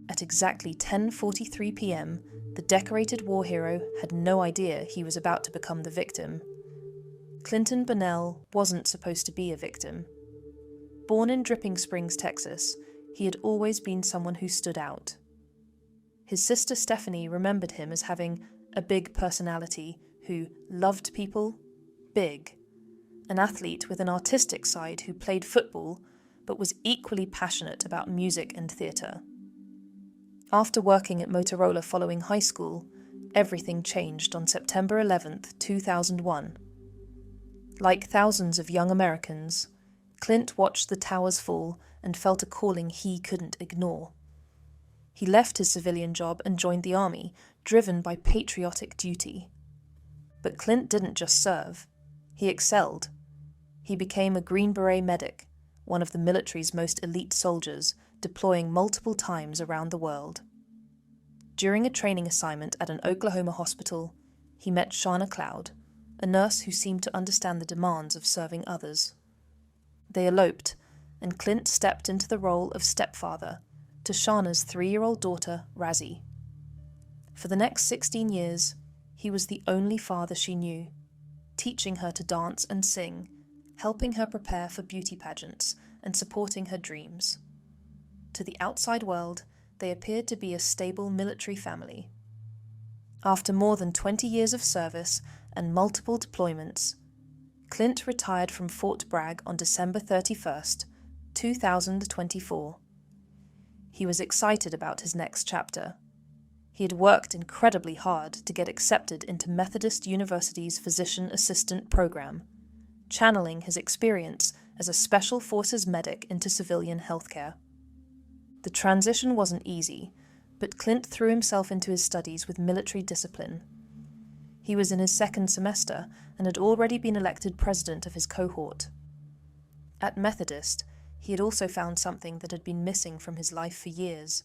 At exactly 10:43 p.m, the decorated war hero had no idea he was about to become the victim. Clinton Bonnell wasn't supposed to be a victim. Born in Dripping Springs, Texas, he had always been someone who stood out. His sister Stephanie remembered him as having a big personality who loved people big, an athlete with an artistic side who played football but was equally passionate about music and theatre. After working at Motorola following high school, everything changed on September 11th, 2001. Like thousands of young Americans, Clint watched the towers fall and felt a calling he couldn't ignore. He left his civilian job and joined the army, driven by patriotic duty. But Clint didn't just serve. He excelled. He became a Green Beret medic, one of the military's most elite soldiers, deploying multiple times around the world. During a training assignment at an Oklahoma hospital, he met Shauna Cloud, a nurse who seemed to understand the demands of serving others. They eloped, and Clint stepped into the role of stepfather to Shauna's 3-year-old daughter, Razzie. For the next 16 years, he was the only father she knew, teaching her to dance and sing, helping her prepare for beauty pageants, and supporting her dreams. To the outside world, they appeared to be a stable military family. After more than 20 years of service and multiple deployments, Clint retired from Fort Bragg on December 31st, 2024. He was excited about his next chapter. He had worked incredibly hard to get accepted into Methodist University's Physician Assistant program, channeling his experience as a Special Forces medic into civilian healthcare. The transition wasn't easy, but Clint threw himself into his studies with military discipline. He was in his 2nd semester and had already been elected president of his cohort. At Methodist, he had also found something that had been missing from his life for years: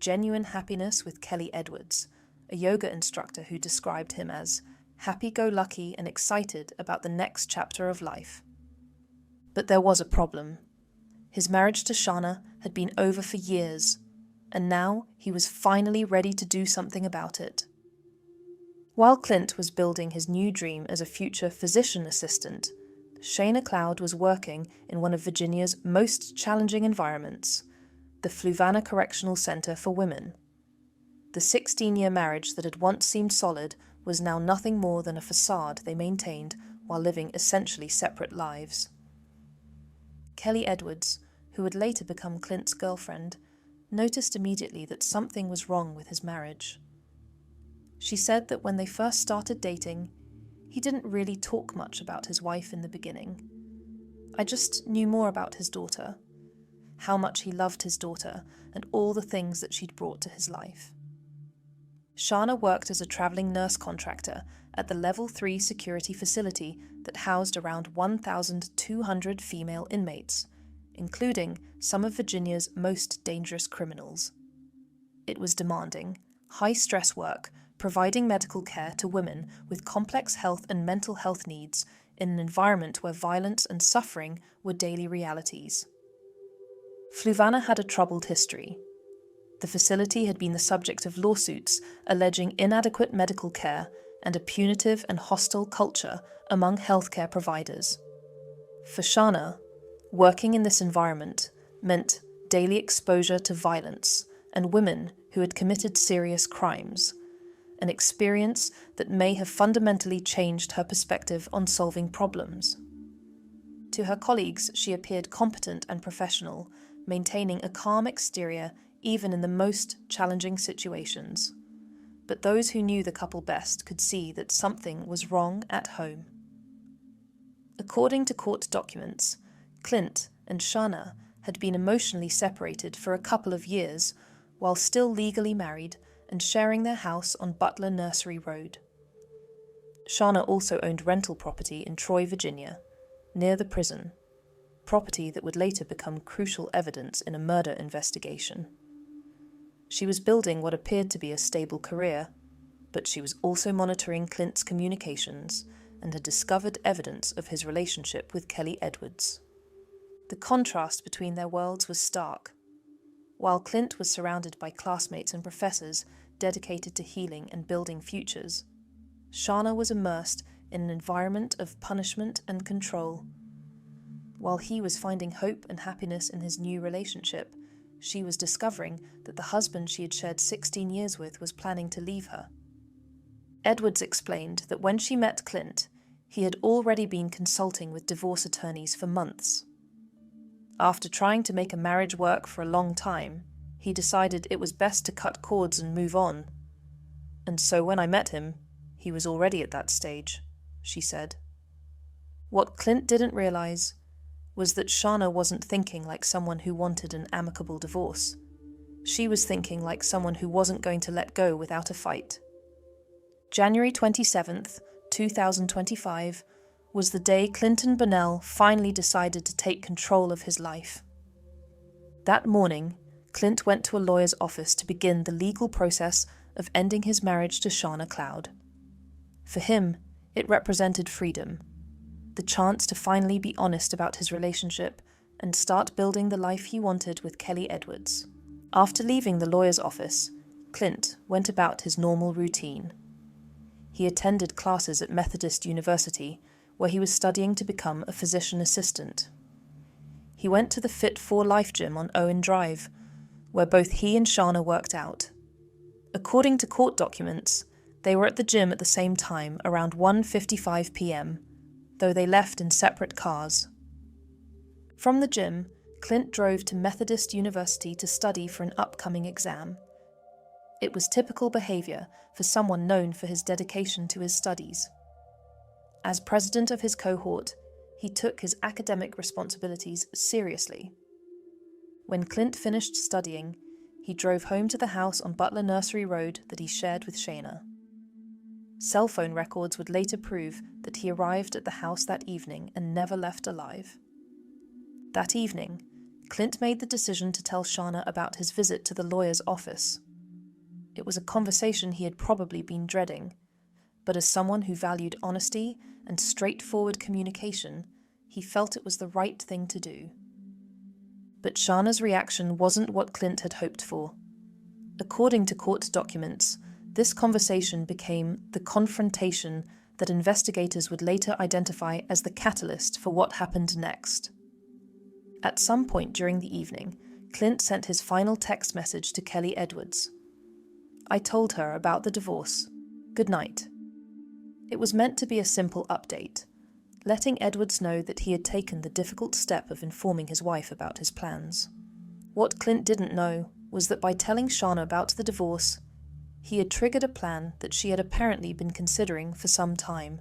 genuine happiness with Kelly Edwards, a yoga instructor who described him as happy-go-lucky and excited about the next chapter of life. But there was a problem. His marriage to Shauna had been over for years, and now he was finally ready to do something about it. While Clint was building his new dream as a future physician assistant, Shauna Cloud was working in one of Virginia's most challenging environments, the Fluvanna Correctional Center for Women. The 16-year marriage that had once seemed solid was now nothing more than a facade they maintained while living essentially separate lives. Kelly Edwards, who would later become Clint's girlfriend, noticed immediately that something was wrong with his marriage. She said that when they first started dating, he didn't really talk much about his wife in the beginning. I just knew more about his daughter, how much he loved his daughter, and all the things that she'd brought to his life. Shauna worked as a traveling nurse contractor at the Level 3 security facility that housed around 1,200 female inmates, including some of Virginia's most dangerous criminals. It was demanding, high-stress work, providing medical care to women with complex health and mental health needs in an environment where violence and suffering were daily realities. Fluvanna had a troubled history. The facility had been the subject of lawsuits alleging inadequate medical care and a punitive and hostile culture among healthcare providers. For Shauna, working in this environment meant daily exposure to violence and women who had committed serious crimes, an experience that may have fundamentally changed her perspective on solving problems. To her colleagues, she appeared competent and professional, maintaining a calm exterior even in the most challenging situations. But those who knew the couple best could see that something was wrong at home. According to court documents, Clint and Shauna had been emotionally separated for a couple of years while still legally married and sharing their house on Butler Nursery Road. Shauna also owned rental property in Troy, Virginia, near the prison, property that would later become crucial evidence in a murder investigation. She was building what appeared to be a stable career, but she was also monitoring Clint's communications and had discovered evidence of his relationship with Kelly Edwards. The contrast between their worlds was stark. while Clint was surrounded by classmates and professors dedicated to healing and building futures, Shauna was immersed in an environment of punishment and control. While he was finding hope and happiness in his new relationship, she was discovering that the husband she had shared 16 years with was planning to leave her. Edwards explained that when she met Clint, he had already been consulting with divorce attorneys for months. After trying to make a marriage work for a long time, he decided it was best to cut cords and move on. And so when I met him, he was already at that stage, she said. What Clint didn't realize was that Shauna wasn't thinking like someone who wanted an amicable divorce. She was thinking like someone who wasn't going to let go without a fight. January 27th, 2025, was the day Clint and Bonnell finally decided to take control of his life. That morning, Clint went to a lawyer's office to begin the legal process of ending his marriage to Shauna Cloud. For him, it represented freedom, the chance to finally be honest about his relationship and start building the life he wanted with Kelly Edwards. After leaving the lawyer's office, Clint went about his normal routine. He attended classes at Methodist University, where he was studying to become a physician assistant. He went to the Fit for Life gym on Owen Drive, where both he and Shauna worked out. According to court documents, they were at the gym at the same time around 1:55 p.m., though they left in separate cars. From the gym, Clint drove to Methodist University to study for an upcoming exam. It was typical behavior for someone known for his dedication to his studies. As president of his cohort, he took his academic responsibilities seriously. When Clint finished studying, he drove home to the house on Butler Nursery Road that he shared with Shauna. Cell phone records would later prove that he arrived at the house that evening and never left alive. That evening, Clint made the decision to tell Shauna about his visit to the lawyer's office. It was a conversation he had probably been dreading, but as someone who valued honesty and straightforward communication, he felt it was the right thing to do. But Shauna's reaction wasn't what Clint had hoped for. According to court documents, this conversation became the confrontation that investigators would later identify as the catalyst for what happened next. At some point during the evening, Clint sent his final text message to Kelly Edwards. "I told her about the divorce. Good night." It was meant to be a simple update, letting Edwards know that he had taken the difficult step of informing his wife about his plans. What Clint didn't know was that by telling Shauna about the divorce, he had triggered a plan that she had apparently been considering for some time.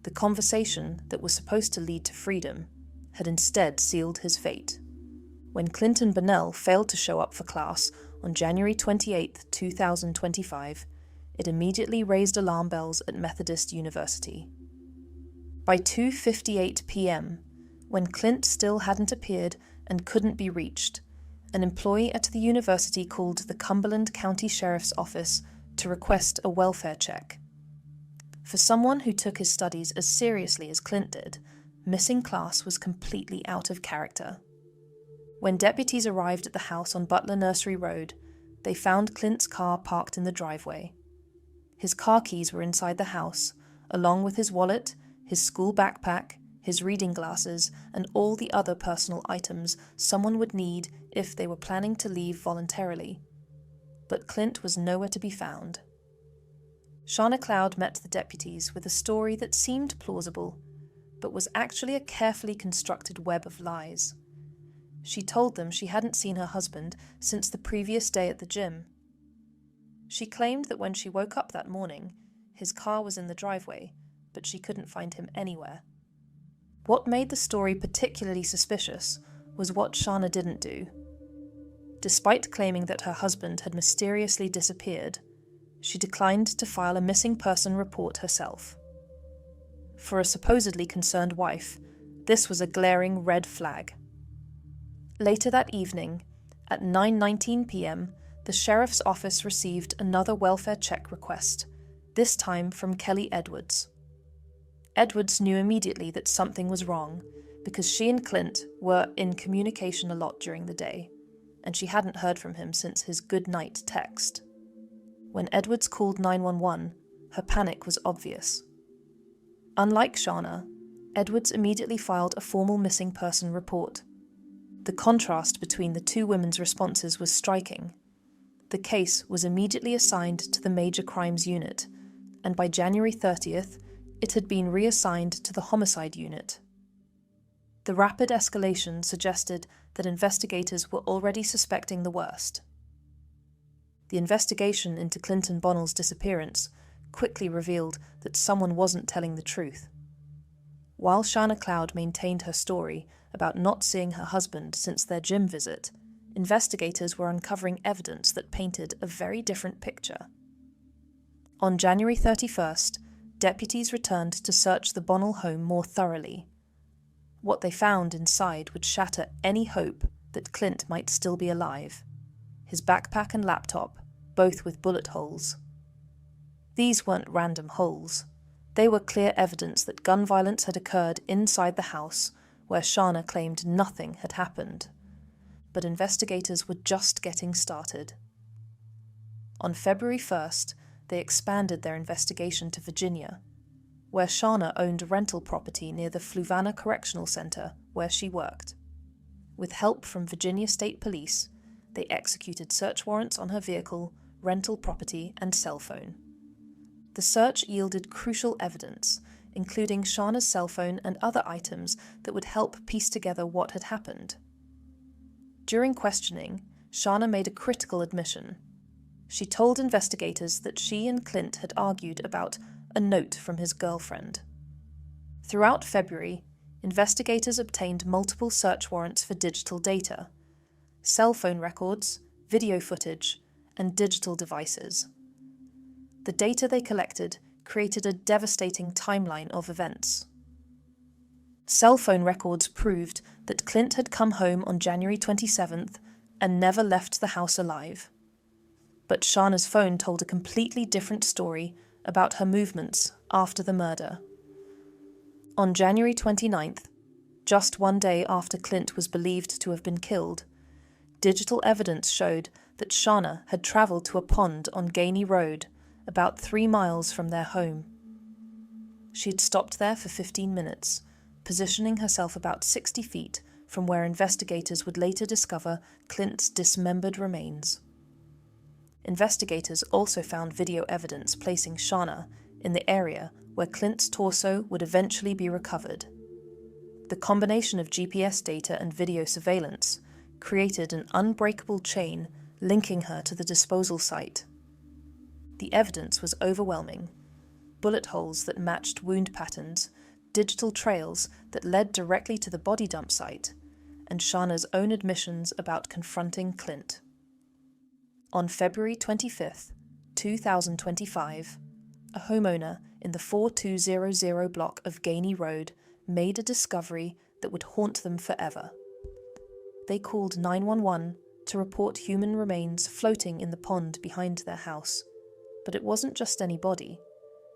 The conversation that was supposed to lead to freedom had instead sealed his fate. When Clint and Bonnell failed to show up for class on January 28, 2025, it immediately raised alarm bells at Methodist University. By 2:58 p.m., when Clint still hadn't appeared and couldn't be reached, an employee at the university called the Cumberland County Sheriff's Office to request a welfare check. For someone who took his studies as seriously as Clint did, missing class was completely out of character. When deputies arrived at the house on Butler Nursery Road, they found Clint's car parked in the driveway. His car keys were inside the house, along with his wallet, his school backpack, his reading glasses, and all the other personal items someone would need if they were planning to leave voluntarily. But Clint was nowhere to be found. Shauna Cloud met the deputies with a story that seemed plausible, but was actually a carefully constructed web of lies. She told them she hadn't seen her husband since the previous day at the gym. She claimed that when she woke up that morning, his car was in the driveway, but she couldn't find him anywhere. What made the story particularly suspicious was what Shauna didn't do. Despite claiming that her husband had mysteriously disappeared, she declined to file a missing person report herself. For a supposedly concerned wife, this was a glaring red flag. Later that evening, at 9:19 p.m., the sheriff's office received another welfare check request, this time from Kelly Edwards. Edwards knew immediately that something was wrong, because she and Clint were in communication a lot during the day. and she hadn't heard from him since his good night text. When Edwards called 911, her panic was obvious. Unlike Shana, Edwards immediately filed a formal missing person report. The contrast between the two women's responses was striking. The case was immediately assigned to the Major Crimes Unit, and by January 30th, it had been reassigned to the Homicide Unit. The rapid escalation suggested that investigators were already suspecting the worst. The investigation into Clint and Bonnell's disappearance quickly revealed that someone wasn't telling the truth. While Shana Cloud maintained her story about not seeing her husband since their gym visit, investigators were uncovering evidence that painted a very different picture. On January 31st, deputies returned to search the Bonnell home more thoroughly. What they found inside would shatter any hope that Clint might still be alive. His backpack and laptop, both with bullet holes. These weren't random holes. They were clear evidence that gun violence had occurred inside the house, where Shana claimed nothing had happened. But investigators were just getting started. On February 1st, they expanded their investigation to Virginia, where Shana owned rental property near the Fluvanna Correctional Center, where she worked. With help from Virginia State Police, they executed search warrants on her vehicle, rental property, and cell phone. The search yielded crucial evidence, including Shana's cell phone and other items that would help piece together what had happened. During questioning, Shana made a critical admission. She told investigators that she and Clint had argued about a note from his girlfriend. Throughout February, investigators obtained multiple search warrants for digital data, cell phone records, video footage, and digital devices. The data they collected created a devastating timeline of events. Cell phone records proved that Clint had come home on January 27th and never left the house alive. But Shana's phone told a completely different story about her movements after the murder. On January 29th, just one day after Clint was believed to have been killed, digital evidence showed that Shana had travelled to a pond on Gainey Road, about 3 miles from their home. She had stopped there for 15 minutes, positioning herself about 60 feet from where investigators would later discover Clint's dismembered remains. Investigators also found video evidence placing Shana in the area where Clint's torso would eventually be recovered. The combination of GPS data and video surveillance created an unbreakable chain linking her to the disposal site. The evidence was overwhelming. Bullet holes that matched wound patterns, digital trails that led directly to the body dump site, and Shana's own admissions about confronting Clint. On February 25th, 2025, a homeowner in the 4200 block of Gainey Road made a discovery that would haunt them forever. They called 911 to report human remains floating in the pond behind their house. But it wasn't just any body.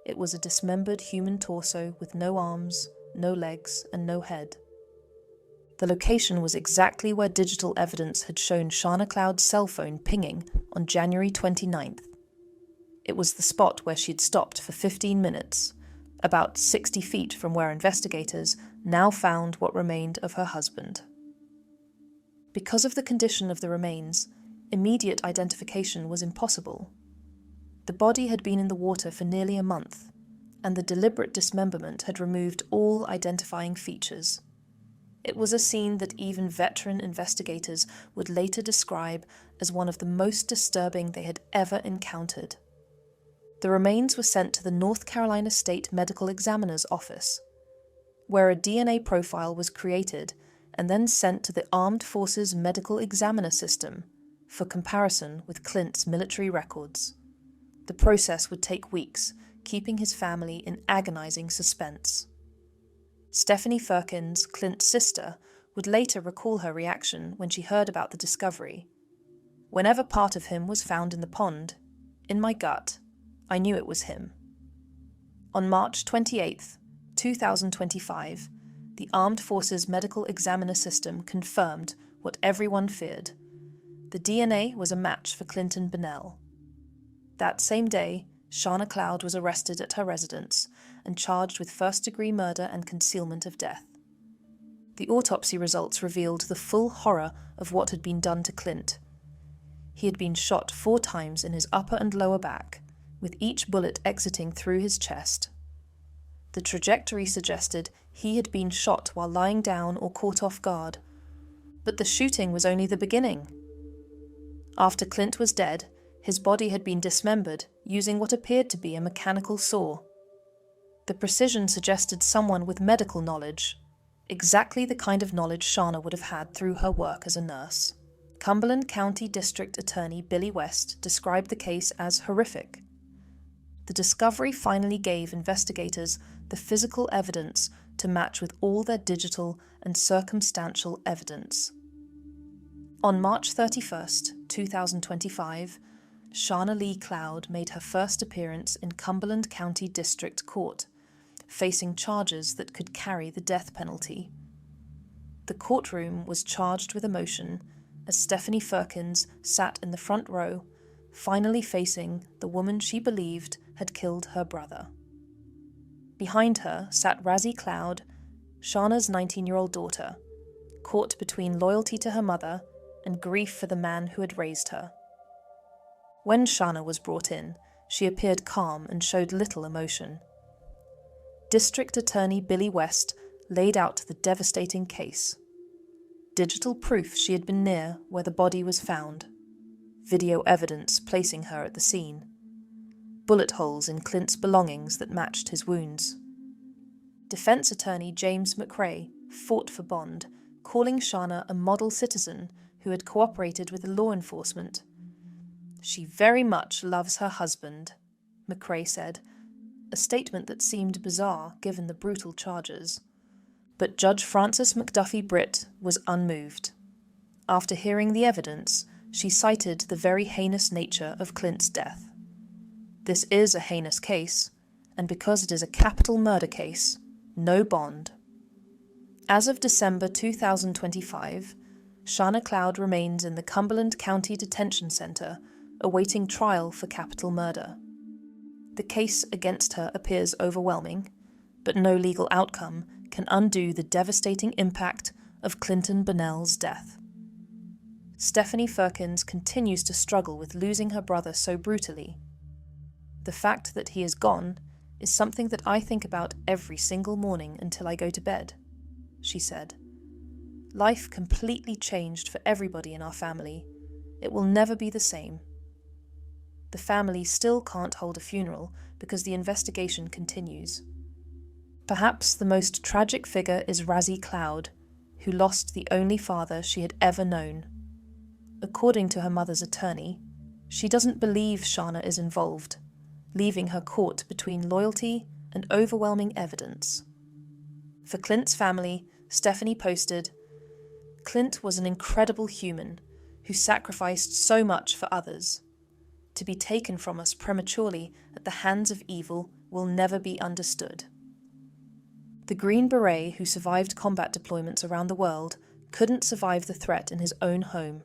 It was a dismembered human torso with no arms, no legs, and no head. The location was exactly where digital evidence had shown Shana Cloud's cell phone pinging on January 29th. It was the spot where she'd stopped for 15 minutes, about 60 feet from where investigators now found what remained of her husband. Because of the condition of the remains, immediate identification was impossible. The body had been in the water for nearly a month, and the deliberate dismemberment had removed all identifying features. It was a scene that even veteran investigators would later describe as one of the most disturbing they had ever encountered. The remains were sent to the North Carolina State Medical Examiner's Office, where a DNA profile was created and then sent to the Armed Forces Medical Examiner System for comparison with Clint's military records. The process would take weeks, keeping his family in agonizing suspense. Stephanie Firkins, Clint's sister, would later recall her reaction when she heard about the discovery. Whenever part of him was found in the pond, in my gut, I knew it was him. On March 28, 2025, the Armed Forces Medical Examiner System confirmed what everyone feared. The DNA was a match for Clint and Bonnell. That same day, Shauna Cloud was arrested at her residence and charged with first-degree murder and concealment of death. The autopsy results revealed the full horror of what had been done to Clint. He had been shot 4 times in his upper and lower back, with each bullet exiting through his chest. The trajectory suggested he had been shot while lying down or caught off guard. But the shooting was only the beginning. After Clint was dead, his body had been dismembered using what appeared to be a mechanical saw. The precision suggested someone with medical knowledge, exactly the kind of knowledge Shauna would have had through her work as a nurse. Cumberland County District Attorney Billy West described the case as horrific. The discovery finally gave investigators the physical evidence to match with all their digital and circumstantial evidence. On March 31st, 2025, Shauna Lee Cloud made her first appearance in Cumberland County District Court, facing charges that could carry the death penalty. The courtroom was charged with emotion as Stephanie Firkins sat in the front row, finally facing the woman she believed had killed her brother. Behind her sat Razzie Cloud, Shauna's 19-year-old daughter, caught between loyalty to her mother and grief for the man who had raised her. When Shauna was brought in, she appeared calm and showed little emotion. District Attorney Billy West laid out the devastating case. Digital proof she had been near where the body was found. Video evidence placing her at the scene. Bullet holes in Clint's belongings that matched his wounds. Defense attorney James McRae fought for bond, calling Shauna a model citizen who had cooperated with law enforcement. "She very much loves her husband," McRae said, a statement that seemed bizarre given the brutal charges. But Judge Frances McDuffie Britt was unmoved. After hearing the evidence, she cited the very heinous nature of Clint's death. "This is a heinous case, and because it is a capital murder case, no bond." As of December 2025, Shauna Cloud remains in the Cumberland County Detention Center, awaiting trial for capital murder. The case against her appears overwhelming, but no legal outcome can undo the devastating impact of Clinton Bonnell's death. Stephanie Firkins continues to struggle with losing her brother so brutally. "The fact that he is gone is something that I think about every single morning until I go to bed," she said. "Life completely changed for everybody in our family. It will never be the same." The family still can't hold a funeral because the investigation continues. Perhaps the most tragic figure is Razzie Cloud, who lost the only father she had ever known. According to her mother's attorney, she doesn't believe Shauna is involved, leaving her caught between loyalty and overwhelming evidence. For Clint's family, Stephanie posted, "Clint was an incredible human who sacrificed so much for others. To be taken from us prematurely at the hands of evil will never be understood." The Green Beret who survived combat deployments around the world couldn't survive the threat in his own home.